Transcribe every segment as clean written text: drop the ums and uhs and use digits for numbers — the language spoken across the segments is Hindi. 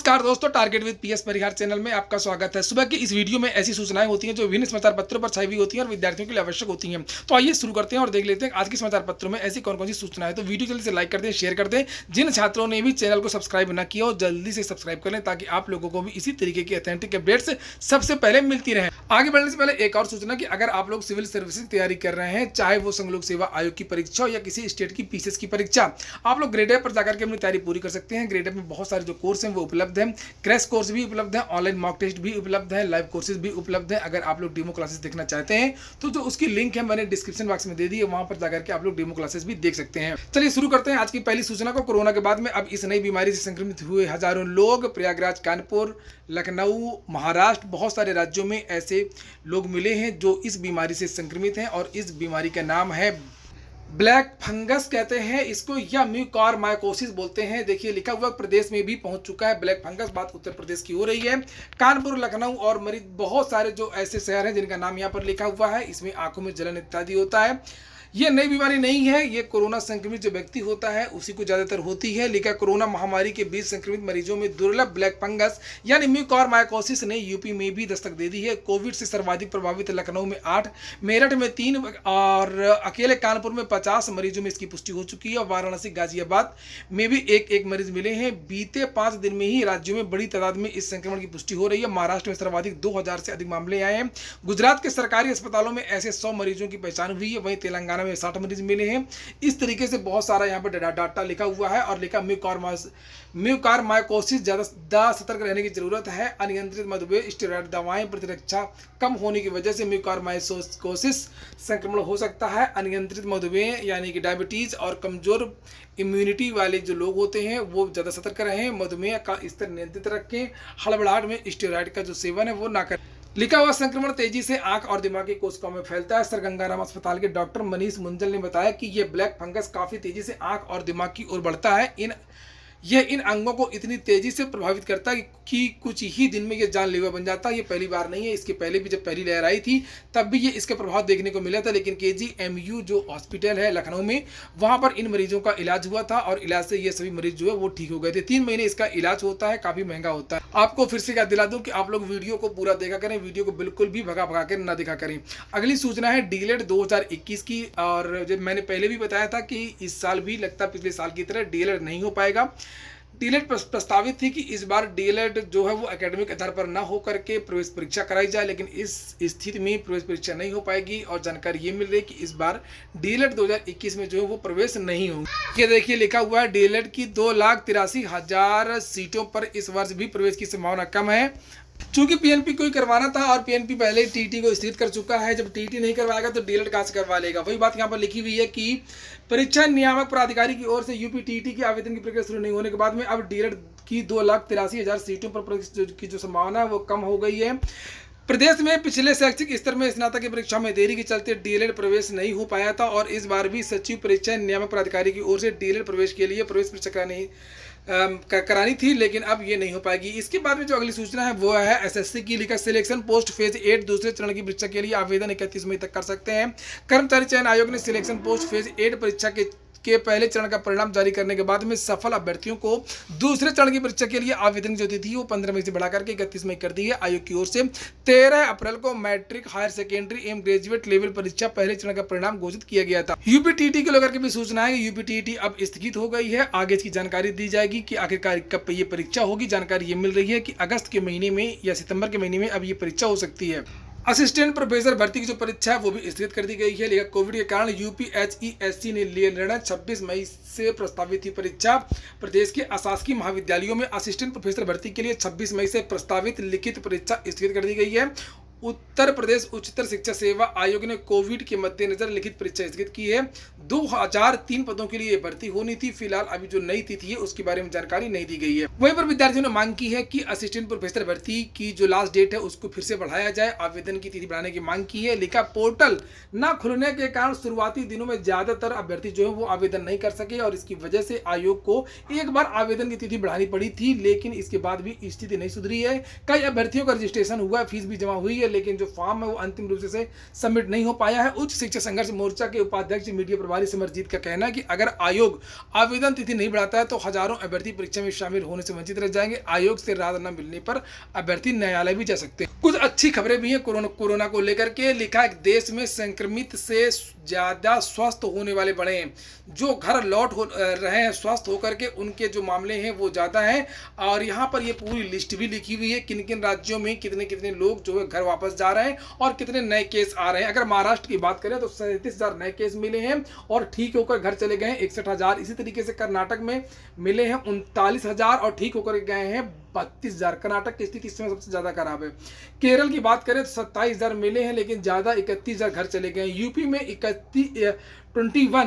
नमस्कार दोस्तों, target with PS Parihar channel में आपका स्वागत है। सुबह की इस वीडियो में ऐसी सूचनाएं होती हैं जो विभिन्न समाचार पत्रों पर छाई हुई होती हैं और विद्यार्थियों के लिए आवश्यक होती हैं। तो आइए शुरू करते हैं और देख लेते हैं आज के समाचार पत्रों में ऐसी कौन कौन सी सूचनाएं। तो वीडियो जल्दी से लाइक कर दें, शेयर कर दें। जिन छात्रों ने भी चैनल को सब्सक्राइब न किया हो जल्दी से सब्सक्राइब कर लें ताकि आप लोगों को भी इसी तरीके की ऑथेंटिक अपडेट्स सबसे पहले मिलती रहे। आगे बढ़ने से पहले एक और सूचना कि अगर आप लोग सिविल सर्विसेज की तैयारी कर रहे हैं, चाहे वो संघ लोक सेवा आयोग की परीक्षा हो या किसी स्टेट की पीसीएस की परीक्षा, आप लोग ग्रेड ऐप पर जाकर के अपनी तैयारी पूरी कर सकते हैं। ग्रेड ऐप में बहुत सारे जो कोर्स हैं वो उपलब्ध हैं। क्रैश कोर्स भी उपलब्ध है, ऑनलाइन मॉक टेस्ट भी उपलब्ध है, लाइव कोर्सेज भी उपलब्ध है। अगर आप लोग डेमो क्लासेस देखना चाहते हैं तो जो उसकी लिंक है मैंने डिस्क्रिप्शन बॉक्स में दे दी है, वहां पर जाकर के आप लोग डेमो क्लासेस भी देख सकते हैं। चलिए शुरू करते हैं आज की पहली सूचना को। कोरोना के बाद में अब इस नई बीमारी से संक्रमित हुए हजारों लोग प्रयागराज, कानपुर, लखनऊ, महाराष्ट्र, बहुत सारे राज्यों में ऐसे लोग मिले हैं जो इस बीमारी से संक्रमित हैं और इस बीमारी का नाम है ब्लैक फंगस कहते हैं इसको, या म्यूकरमाइकोसिस बोलते हैं। देखिए लिखा हुआ प्रदेश में भी पहुंच चुका है ब्लैक फंगस। बात उत्तर प्रदेश की हो रही है। कानपुर, लखनऊ और मरीज बहुत सारे जो ऐसे शहर हैं जिनका नाम यहाँ पर लिखा हुआ है। इसमें आंखों में जलन इत्यादि होता है। ये नई बीमारी नहीं है, ये कोरोना संक्रमित जो व्यक्ति होता है उसी को ज्यादातर होती है। लेकिन कोरोना महामारी के बीच संक्रमित मरीजों में दुर्लभ ब्लैक फंगस यानी म्यूकरमाइकोसिस ने यूपी में भी दस्तक दे दी है। कोविड से सर्वाधिक प्रभावित लखनऊ में 8, मेरठ में 3 और अकेले कानपुर में 50 मरीजों में इसकी पुष्टि हो चुकी है। और वाराणसी, गाजियाबाद में भी एक मिरीज मिले हैं। बीते 5 दिन में ही राज्यों में बड़ी तादाद में इस संक्रमण की पुष्टि हो रही है। महाराष्ट्र में सर्वाधिक 2000 से अधिक मामले आए हैं। गुजरात के सरकारी अस्पतालों में ऐसे 100 मरीजों की पहचान हुई है। वहीं तेलंगाना में 60 मरीज मिले हैं। इस तरीके से बहुत सारा यहाँ पर डाटा लिखा हुआ है और लिखा म्यूकरमाइकोसिस, ज्यादा सतर्क रहने की जरूरत है। अनियंत्रित मधुमेह, स्टेरॉयड दवाएं, प्रतिरक्षा कम होने की वजह से म्यूकरमाइकोसिस संक्रमण हो सकता है। अनियंत्रित मधुमेह यानी कि डायबिटीज और कमजोर इम्यूनिटी वाले जो लोग होते हैं वो ज़्यादा सतर्क रहें। मधुमेह का स्तर नियंत्रित रखें। हड़बड़ाहट में स्टेरॉयड का जो सेवन है वो ना करें। लिखा हुआ संक्रमण तेजी से आंख और दिमागी कोशिकाओं में फैलता है। सर गंगाराम अस्पताल के डॉक्टर मनीष मुंजल ने बताया कि यह ब्लैक फंगस काफी तेजी से आंख और दिमाग की ओर बढ़ता है। यह इन अंगों को इतनी तेजी से प्रभावित करता है कि कुछ ही दिन में यह जानलेवा बन जाता है। ये पहली बार नहीं है, इसके पहले भी जब पहली लहर आई थी तब भी ये इसका प्रभाव देखने को मिला था। लेकिन KGMU जो हॉस्पिटल है लखनऊ में, वहां पर इन मरीजों का इलाज हुआ था और इलाज से ये सभी मरीज जो है वो ठीक हो गए थे। 3 महीने इसका इलाज होता है, काफी महंगा होता है। आपको फिर से याद दिला दूं कि आप लोग वीडियो को पूरा देखा करें, वीडियो को बिल्कुल भी भगा कर ना देखा करें। अगली सूचना है डीएलएड 2021 की। और जब मैंने पहले भी बताया था कि इस साल भी लगता है पिछले साल की तरह डीएलएड नहीं हो पाएगा। डीएलएड प्रस्तावित थी कि इस बार डीएलएड जो है वो एकेडमिक आधार पर ना हो करके प्रवेश परीक्षा कराई जाए, लेकिन इस स्थिति में प्रवेश परीक्षा नहीं हो पाएगी। और जानकारी ये मिल रही है कि इस बार डीएलएड 2021 में जो है वो प्रवेश नहीं होंगे। ये देखिए लिखा हुआ है डीएलएड की 2,83,000 सीटों पर इस वर्ष भी प्रवेश की संभावना कम है। चूंकि पीएनपी को ही करवाना था और पीएनपी पहले ही टीटी को स्थित कर चुका है, जब टीटी नहीं करवाएगा तो डीएलएड कहां से करवा लेगा। वही बात यहाँ पर लिखी हुई है कि परीक्षा नियामक प्राधिकारी की ओर से यूपीटीटी की आवेदन की प्रक्रिया शुरू नहीं होने के बाद में अब डीएलएड की 2,83,000 सीटों पर प्रवेश की जो संभावना है वो कम हो गई है। प्रदेश में पिछले शैक्षिक स्तर में स्नातक की परीक्षा में देरी के चलते डीएलएड प्रवेश नहीं हो पाया था और इस बार भी सचिव परीक्षा नियामक प्राधिकारी की ओर से डीएलएड प्रवेश के लिए प्रवेश परीक्षा करानी थी, लेकिन अब ये नहीं हो पाएगी। इसके बाद में जो अगली सूचना है वो है एसएससी की। लिखा सिलेक्शन पोस्ट फेज 8 दूसरे चरण की परीक्षा के लिए आवेदन 31 मई तक कर सकते हैं। कर्मचारी चयन आयोग ने सिलेक्शन पोस्ट फेज 8 परीक्षा के पहले चरण का परिणाम जारी करने के बाद में सफल अभ्यर्थियों को दूसरे चरण की परीक्षा के लिए आवेदन की जो तिथि वो 15 मई से बढ़ा करके 31 मई कर दी है। आयोग की ओर से 13 अप्रैल को मैट्रिक, हायर सेकेंडरी एवं ग्रेजुएट लेवल परीक्षा पहले चरण का परिणाम घोषित किया गया था। यूपीटीटी को लेकर के भी सूचना है कि यूपीटीटी अब स्थगित हो गई है। आगे इसकी जानकारी दी जाएगी कि आखिरकार कब ये परीक्षा होगी। जानकारी ये मिल रही है कि अगस्त के महीने में या सितंबर के महीने में अब ये परीक्षा हो सकती है। असिस्टेंट प्रोफेसर भर्ती की जो परीक्षा है वो भी स्थगित कर दी गई है। लेकिन कोविड के कारण यूपीएचईएससी ने लिया निर्णय। 26 मई से प्रस्तावित थी परीक्षा। प्रदेश के अशासकीय महाविद्यालयों में असिस्टेंट प्रोफेसर भर्ती के लिए 26 मई से प्रस्तावित लिखित परीक्षा स्थगित कर दी गई है। उत्तर प्रदेश उच्चतर शिक्षा सेवा आयोग ने कोविड के मद्देनजर लिखित परीक्षा स्थगित की है। 2003 पदों के लिए भर्ती होनी थी। फिलहाल अभी जो नई तिथि है उसके बारे में जानकारी नहीं दी गई है। वहीं पर विद्यार्थियों ने मांग की है कि असिस्टेंट प्रोफेसर भर्ती की जो लास्ट डेट है उसको फिर से बढ़ाया जाए। आवेदन की तिथि बढ़ाने की मांग की है। लिखा पोर्टल न खुलने के कारण शुरुआती दिनों में ज्यादातर अभ्यर्थी जो है वो आवेदन नहीं कर सके और इसकी वजह से आयोग को एक बार आवेदन की तिथि बढ़ानी पड़ी थी, लेकिन इसके बाद भी स्थिति नहीं सुधरी है। कई अभ्यर्थियों का रजिस्ट्रेशन हुआ, फीस भी जमा हुई है, लेकिन जो फॉर्म है वो अंतिम रूप से सबमिट नहीं हो पाया है। उच्च शिक्षा संघर्ष मोर्चा के उपाध्यक्ष मीडिया प्रभारी सिमरजीत का कहना है कि अगर आयोग आवेदन तिथि नहीं बढ़ाता है तो हजारों अभ्यर्थी परीक्षा में शामिल होने से वंचित रह जाएंगे। आयोग से राहत न मिलने पर अभ्यर्थी न्यायालय भी जा सकते हैं। कुछ अच्छी खबरें भी हैं कोरोना को लेकर के। लिखा है देश में संक्रमित से ज्यादा स्वस्थ होने वाले बढ़े हैं। जो घर लौट रहे हैं स्वस्थ होकर के, उनके जो मामले हैं वो ज़्यादा हैं। और यहाँ पर ये पूरी लिस्ट भी लिखी हुई है किन किन राज्यों में कितने कितने लोग जो है घर वापस जा रहे हैं और कितने नए केस आ रहे हैं। अगर महाराष्ट्र की बात करें तो 37,000 नए केस मिले हैं और ठीक होकर घर चले गए हैं 61,000। इसी तरीके से कर्नाटक में मिले हैं 39,000 और ठीक होकर गए हैं 32,000। कर्नाटक की स्थिति इस समय सबसे ज़्यादा खराब है। केरल की बात करें तो 27,000 मिले हैं लेकिन ज़्यादा 31,000 घर चले गए हैं। यूपी में 21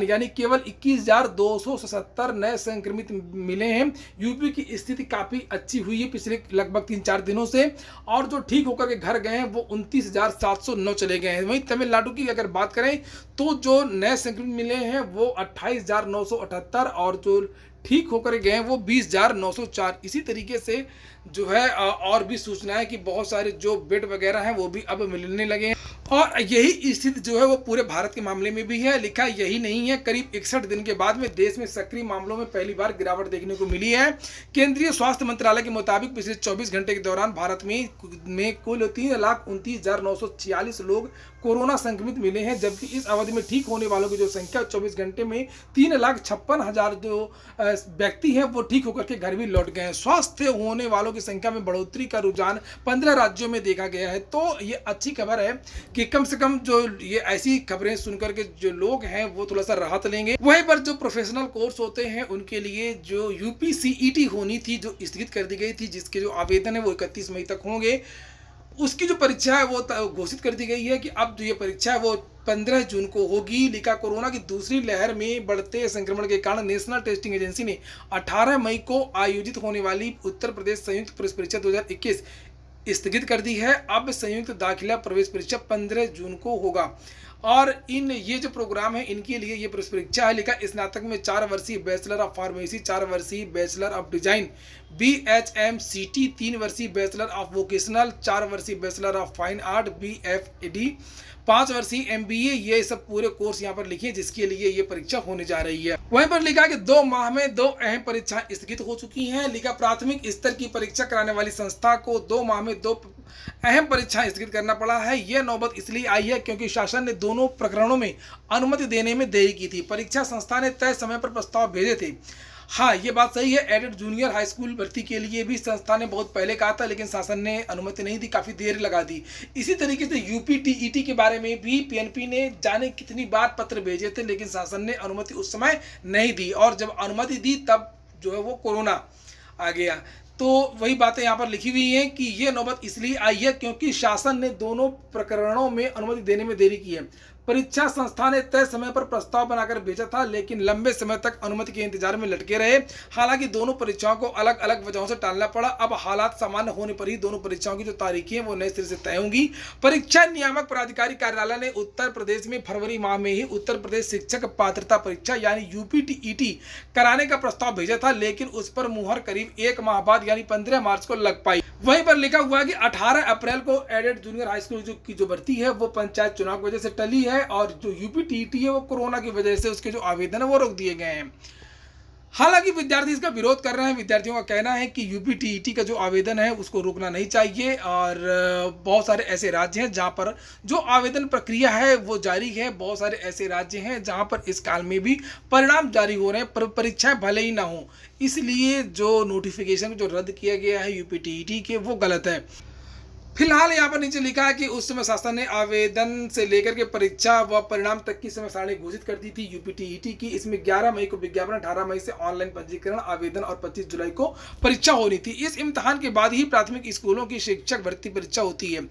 यानी केवल 21,277 नए संक्रमित मिले हैं। यूपी की स्थिति काफ़ी अच्छी हुई है पिछले लगभग 3-4 दिनों से और जो ठीक होकर के घर गए हैं वो 29,709 चले गए हैं। वहीं तमिलनाडु की अगर बात करें तो जो नए संक्रमित मिले हैं वो 28,978 और जो ठीक होकर गए हैं वो 20,904। इसी तरीके से जो है और भी सूचनाएं कि बहुत सारे जो बेड वगैरह हैं वो भी अब मिलने लगे हैं और यही स्थिति जो है वो पूरे भारत के मामले में भी है। लिखा यही नहीं है, करीब 61 दिन के बाद में देश में सक्रिय मामलों में पहली बार गिरावट देखने को मिली है। केंद्रीय स्वास्थ्य मंत्रालय के मुताबिक पिछले 24 घंटे के दौरान भारत में कुल 3,29,946 लोग कोरोना संक्रमित मिले हैं, जबकि इस अवधि में ठीक होने वालों की जो संख्या 24 घंटे में 3,56,000 जो व्यक्ति हैं वो ठीक होकर के घर भी लौट गए हैं। स्वस्थ होने वालों की संख्या में बढ़ोतरी का रुझान 15 राज्यों में देखा गया है। तो ये अच्छी खबर है कि कम से कम जो ये ऐसी खबरें सुनकर के जो लोग हैं वो थोड़ा सा राहत लेंगे। वहीं पर जो प्रोफेशनल कोर्स होते हैं उनके लिए जो यूपीसीईटी होनी थी जो स्थगित कर दी गई थी, जिसके जो आवेदन है वो 31 मई तक होंगे, उसकी जो परीक्षा है वो घोषित कर दी गई है कि अब जो ये परीक्षा है वो 15 जून को होगी। लिखा कोरोना की दूसरी लहर में बढ़ते संक्रमण के कारण नेशनल टेस्टिंग एजेंसी ने 18 मई को आयोजित होने वाली उत्तर प्रदेश संयुक्त प्रवेश परीक्षा 2021 स्थगित कर दी है। अब संयुक्त दाखिला प्रवेश परीक्षा 15 जून को होगा और ये जो प्रोग्राम है इनके लिए ये प्रवेश परीक्षा है। लिखा स्नातक में 4 वर्षीय बैचलर ऑफ फार्मेसी, 4 वर्षीय बैचलर ऑफ डिजाइन BHMCT, 3 वर्षीय बैचलर ऑफ वोकेशनल, 4 वर्षीय bachelor of fine art BFD, 5 वर्षीय MBA, ये सब पूरे कोर्स यहाँ पर लिखे जिसके लिए ये परीक्षा होने जा रही है। वहीं पर लिखा कि 2 माह में 2 अहम परीक्षाएं स्थगित हो चुकी हैं। लिखा प्राथमिक स्तर की परीक्षा कराने वाली संस्था को 2 माह में 2 अहम परीक्षाएं स्थगित करना पड़ा है। यह नौबत इसलिए आई है क्योंकि शासन ने दोनों प्रकरणों में अनुमति देने में देरी की थी। परीक्षा संस्था ने तय समय पर प्रस्ताव भेजे थे। हाँ, ये बात सही है। एडेड जूनियर हाई स्कूल भर्ती के लिए भी संस्था ने बहुत पहले कहा था लेकिन शासन ने अनुमति नहीं दी, काफ़ी देर लगा दी। इसी तरीके से यूपीटीईटी के बारे में भी PNP ने जाने कितनी बार पत्र भेजे थे लेकिन शासन ने अनुमति उस समय नहीं दी और जब अनुमति दी तब जो है वो कोरोना आ गया। तो वही बातें यहाँ पर लिखी हुई हैं कि ये नौबत इसलिए आई है क्योंकि शासन ने दोनों प्रकरणों में अनुमति देने में देरी की है। परीक्षा संस्था ने तय समय पर प्रस्ताव बनाकर भेजा था लेकिन लंबे समय तक अनुमति के इंतजार में लटके रहे। हालांकि दोनों परीक्षाओं को अलग अलग वजहों से टालना पड़ा। अब हालात सामान्य होने पर ही दोनों परीक्षाओं की जो तारीखें हैं वो नए सिरे से तय होंगी। परीक्षा नियामक प्राधिकारी कार्यालय ने उत्तर प्रदेश में फरवरी माह में ही उत्तर प्रदेश शिक्षक पात्रता परीक्षा यानी यूपीटीईटी कराने का प्रस्ताव भेजा था लेकिन उस पर मुहर करीब 1 माह बाद यानी 15 मार्च को लग पाई। वहीं पर लिखा हुआ है कि 18 अप्रैल को एडेड जूनियर हाई स्कूल की जो भर्ती है वो पंचायत चुनाव की वजह से टली है और जो यूपीटीईटी है वो कोरोना की वजह से उसके जो आवेदन है वो रोक दिए गए हैं। हालांकि विद्यार्थी इसका विरोध कर रहे हैं। विद्यार्थियों का कहना है कि यूपीटीईटी का जो आवेदन है उसको रोकना नहीं चाहिए और बहुत सारे ऐसे राज्य हैं जहां पर जो आवेदन प्रक्रिया है वो जारी है। बहुत सारे ऐसे राज्य हैं जहां पर इस काल में भी परिणाम जारी हो रहे हैं पर परीक्षाएं भले ही ना हो, इसलिए जो नोटिफिकेशन जो रद्द किया गया है यूपीटीईटी के वो गलत है। फिलहाल यहाँ पर नीचे लिखा है कि उस समय शासन ने आवेदन से लेकर के परीक्षा व परिणाम तक की समय सारणी घोषित कर दी थी यूपीटीईटी की। इसमें 11 मई को विज्ञापन, 18 मई से ऑनलाइन पंजीकरण, आवेदन और 25 जुलाई को परीक्षा होनी थी। इस इम्तिहान के बाद ही प्राथमिक स्कूलों की शिक्षक भर्ती परीक्षा होती है।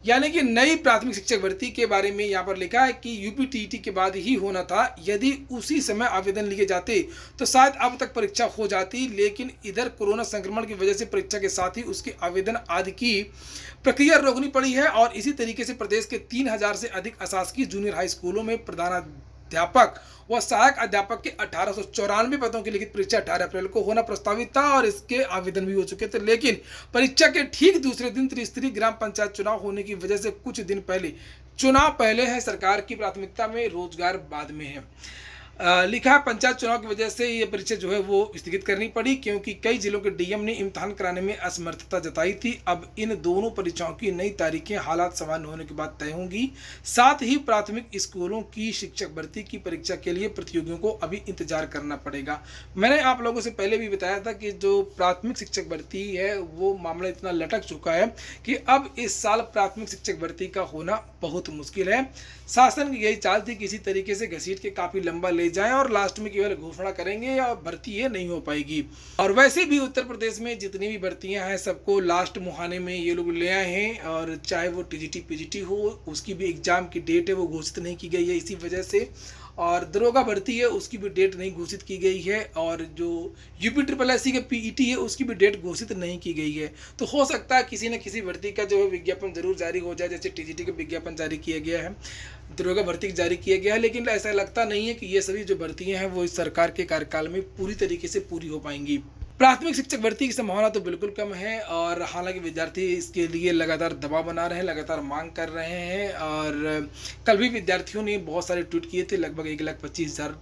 यानी कि नई प्राथमिक शिक्षक भर्ती के बारे में यहाँ पर लिखा है कि यूपीटीईटी के बाद ही होना था। यदि उसी समय आवेदन लिए जाते तो शायद अब तक परीक्षा हो जाती, लेकिन इधर कोरोना संक्रमण की वजह से परीक्षा के साथ ही उसके आवेदन आदि की प्रक्रिया रोकनी पड़ी है। और इसी तरीके से प्रदेश के 3,000 से अधिक अशासकीय जूनियर हाई स्कूलों में अध्यापक व सहायक अध्यापक के 1894 पदों की लिखित परीक्षा 18 अप्रैल को होना प्रस्तावित था और इसके आवेदन भी हो चुके थे, लेकिन परीक्षा के ठीक दूसरे दिन त्रिस्तरीय ग्राम पंचायत चुनाव होने की वजह से कुछ दिन पहले चुनाव पहले है, सरकार की प्राथमिकता में, रोजगार बाद में है। लिखा है पंचायत चुनाव की वजह से ये परीक्षा जो है वो स्थगित करनी पड़ी, क्योंकि कई जिलों के डीएम ने इम्तिहान कराने में असमर्थता जताई थी। अब इन दोनों परीक्षाओं की नई तारीखें हालात सामान्य होने के बाद तय होंगी। साथ ही प्राथमिक स्कूलों की शिक्षक भर्ती की परीक्षा के लिए प्रतियोगियों को अभी इंतजार करना पड़ेगा। मैंने आप लोगों से पहले भी बताया था कि जो प्राथमिक शिक्षक भर्ती है वो मामला इतना लटक चुका है कि अब इस साल प्राथमिक शिक्षक भर्ती का होना बहुत मुश्किल है। शासन की यही चाल थी, किसी तरीके से घसीट के काफी लंबा ले जाएं और लास्ट में केवल घोषणा करेंगे या भर्ती ये नहीं हो पाएगी। और वैसे भी उत्तर प्रदेश में जितनी भी भर्तियां हैं सबको लास्ट मुहाने में ये लोग ले आए हैं, और चाहे वो टीजीटी पीजीटी हो उसकी भी एग्जाम की डेट है वो घोषित नहीं की गई है इसी वजह से, और दरोगा भर्ती है उसकी भी डेट नहीं घोषित की गई है, और जो UPSSC के पीईटी है उसकी भी डेट घोषित नहीं की गई है। तो हो सकता है किसी न किसी भर्ती का जो है विज्ञापन जरूर जारी हो जाए, जैसे टीजीटी का विज्ञापन जारी किया गया है, दरोगा भर्ती जारी किया गया है, लेकिन ऐसा लगता नहीं है कि ये सभी जो भर्तियां हैं वो इस सरकार के कार्यकाल में पूरी तरीके से पूरी हो पाएंगी। प्राथमिक शिक्षक भर्ती की संभावना तो बिल्कुल कम है, और हालांकि विद्यार्थी इसके लिए लगातार दबाव बना रहे हैं, लगातार मांग कर रहे हैं। और कल भी विद्यार्थियों ने बहुत सारे ट्वीट किए थे, लगभग 1,25,000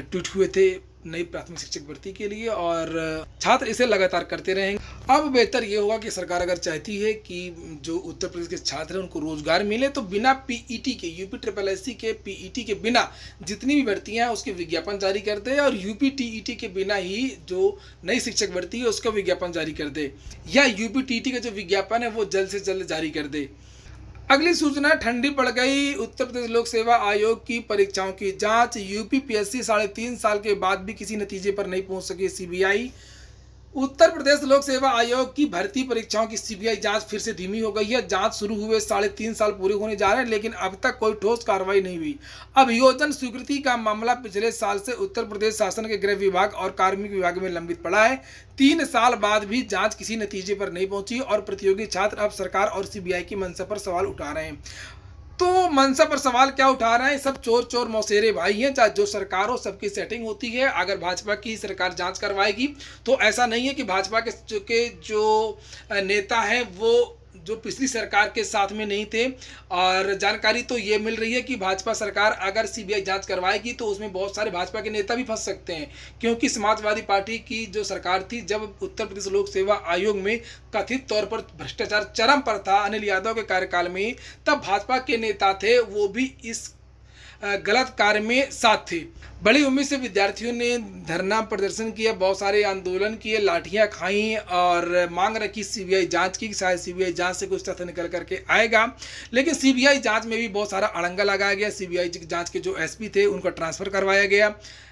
ट्वीट हुए थे नई प्राथमिक शिक्षक भर्ती के लिए, और छात्र इसे लगातार करते रहेंगे। अब बेहतर ये होगा कि सरकार अगर चाहती है कि जो उत्तर प्रदेश के छात्र हैं उनको रोजगार मिले, तो बिना पीईटी के, UPSSC के पीईटी के बिना जितनी भी भर्तियां हैं उसके विज्ञापन जारी कर दे, और UPTET के बिना ही जो नई शिक्षक भर्ती है उसका विज्ञापन जारी कर दे, या UPTET का जो विज्ञापन है वो जल्द से जल्द जारी कर दे। अगली सूचना, ठंडी पड़ गई उत्तर प्रदेश लोक सेवा आयोग की परीक्षाओं की जांच। UPPSC 3.5 साल के बाद भी किसी नतीजे पर नहीं पहुंच सके CBI। उत्तर प्रदेश लोक सेवा आयोग की भर्ती परीक्षाओं की CBI जांच फिर से धीमी हो गई है। जांच शुरू हुए 3.5 साल पूरे होने जा रहे हैं, लेकिन अब तक कोई ठोस कार्रवाई नहीं हुई। अभियोजन स्वीकृति का मामला पिछले साल से उत्तर प्रदेश शासन के गृह विभाग और कार्मिक विभाग में लंबित पड़ा है। 3 साल बाद भी जांच किसी नतीजे पर नहीं पहुंची, और प्रतियोगी छात्र अब सरकार और CBI की मंशा पर सवाल उठा रहे हैं। तो मंशा पर सवाल क्या उठा रहे हैं? सब चोर चोर मौसेरे भाई हैं, चाहे जो सरकार हो सबकी सेटिंग होती है। अगर भाजपा की सरकार जांच करवाएगी तो ऐसा नहीं है कि भाजपा के जो नेता हैं वो जो पिछली सरकार के साथ में नहीं थे, और जानकारी तो ये मिल रही है कि भाजपा सरकार अगर CBI जांच करवाएगी तो उसमें बहुत सारे भाजपा के नेता भी फंस सकते हैं, क्योंकि समाजवादी पार्टी की जो सरकार थी जब उत्तर प्रदेश लोक सेवा आयोग में कथित तौर पर भ्रष्टाचार चरम पर था अनिल यादव के कार्यकाल में, तब भाजपा के नेता थे वो भी इस गलत कार्य में साथ थे। बड़ी उम्मीद से विद्यार्थियों ने धरना प्रदर्शन किया, बहुत सारे आंदोलन किए, लाठियां खाई और मांग रखी CBI जांच की, शायद CBI जांच से कुछ तथ्य निकल करके आएगा। लेकिन CBI जांच में भी बहुत सारा अड़ंगा लगाया गया। CBI जांच के जो SP थे उनका ट्रांसफर करवाया गया,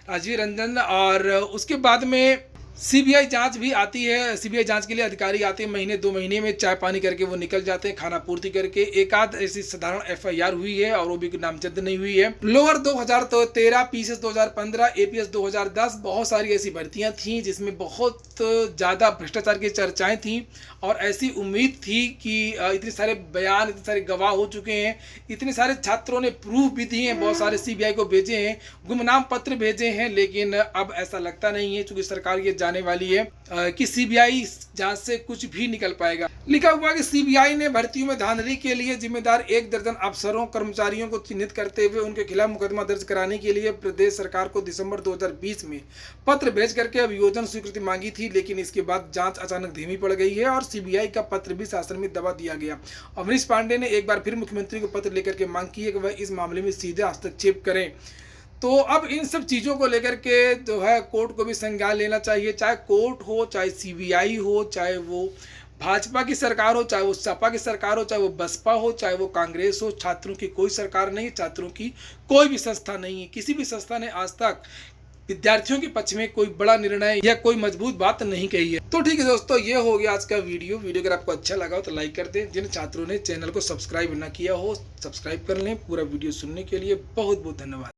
राजीव रंजन, और उसके बाद में CBI जांच भी आती है। CBI जांच के लिए अधिकारी आते हैं, महीने 2 महीने में चाय पानी करके वो निकल जाते हैं, खाना पूर्ति करके। एक आध ऐसी साधारण FIR हुई है और वो भी नामजद नहीं हुई है। लोअर 2013, PCS 2015, APS 2010, बहुत सारी ऐसी भर्तियां थीं जिसमें बहुत ज़्यादा भ्रष्टाचार की चर्चाएं थीं, और ऐसी उम्मीद थी कि इतने सारे बयान, इतने सारे गवाह हो चुके हैं, इतने सारे छात्रों ने प्रूफ भी दिए हैं, बहुत सारे CBI को भेजे हैं, गुमनाम पत्र भेजे हैं, लेकिन अब ऐसा लगता नहीं है, चूंकि सरकार ये जाने वाली है कि CBI जांच से कुछ भी निकल पाएगा। लिखा हुआ कि CBI ने भर्तियों में धांधली के लिए जिम्मेदार 1 दर्जन अफसरों कर्मचारियों को चिन्हित करते हुए उनके खिलाफ मुकदमा दर्ज कराने के लिए प्रदेश सरकार को दिसंबर 2020 में पत्र भेज करके अभियोजन स्वीकृति मांगी थी, लेकिन इसके बाद जांच अचानक धीमी पड़ गई है और CBI का पत्र भी शासन में दबा दिया गया। अवनीश पांडे ने एक बार फिर मुख्यमंत्री को पत्र लेकर के मांग की है कि वह इस मामले में सीधे हस्तक्षेप करें। तो अब इन सब चीज़ों को लेकर के जो है कोर्ट को भी संज्ञान लेना चाहिए, चाहे कोर्ट हो, चाहे CBI हो, चाहे वो भाजपा की सरकार हो, चाहे वो सपा की सरकार हो, चाहे वो बसपा हो, चाहे वो कांग्रेस हो। छात्रों की कोई सरकार नहीं, छात्रों की कोई भी संस्था नहीं है। किसी भी संस्था ने आज तक विद्यार्थियों के पक्ष में कोई बड़ा निर्णय या कोई मजबूत बात नहीं कही है। तो ठीक है दोस्तों, ये हो गया आज का वीडियो। अगर आपको अच्छा लगा हो तो लाइक कर दें। जिन छात्रों ने चैनल को सब्सक्राइब ना किया हो, सब्सक्राइब कर लें। पूरा वीडियो सुनने के लिए बहुत बहुत धन्यवाद।